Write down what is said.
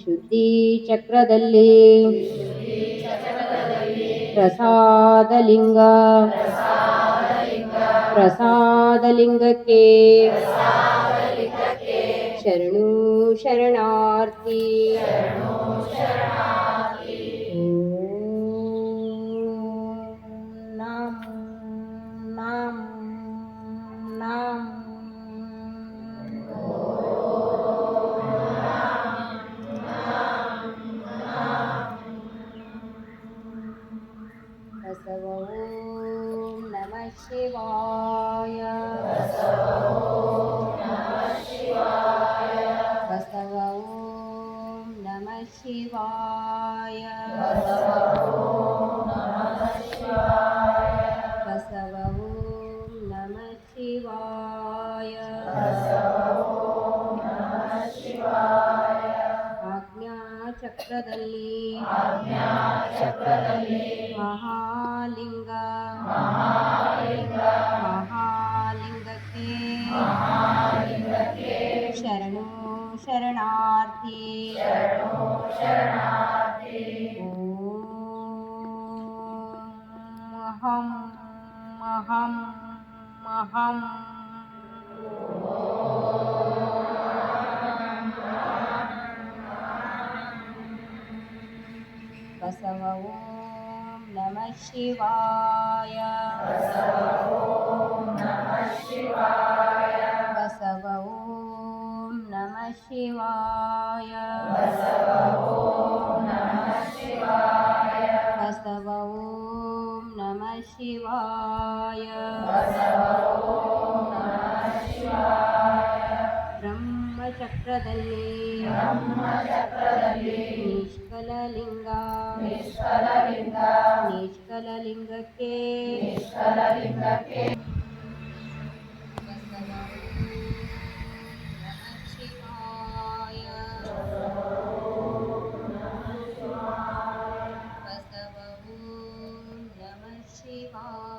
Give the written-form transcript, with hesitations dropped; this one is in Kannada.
ವಿಶುದ್ಧಿ ಚಕ್ರದಲ್ಲಿ ಪ್ರಸಾದಲಿಂಗ ಪ್ರಸಾದಲಿಂಗಕ್ಕೆ ಶರಣು ಶರಣಾರ್ಥಿ ನಾಮ ನಾಮ ನಾಮ ಬಸವ ಓಂ ನಮಃ ಶಿವಾಯ ಬಸವ ಓಂ ನಮಃ ಶಿವಾಯ ಬಸವ ಓಂ ನಮಃ ಶಿವಾಯ ಆಜ್ಞಾಚಕ್ರದಲ್ಲಿ ಮಹಾಲಿಂಗ ಮಹಾಲಿಂಗಕ್ಕೆ ಶರಣು ಶರಣಾರ್ಥಿ ಓಂ ಅಹಂ ಅಹಂ ಬಸವ ಓಂ ನಮಃ ಶಿವಾಯ ಬಸವ ಓಂ ನಮಃ ಶಿವಾಯ ಬಸವ ಓಂ ನಮಃ ಶಿವಾಯ ಬ್ರಹ್ಮಚಕ್ರದಲ್ಲಿ ನಿಷ್ಕಲಲಿಂಗಕ್ಕೆ ಬಸವ ನಮಃ ಶಿವಾಯ ಬಸವ ನಮಃ ಶಿವಾಯ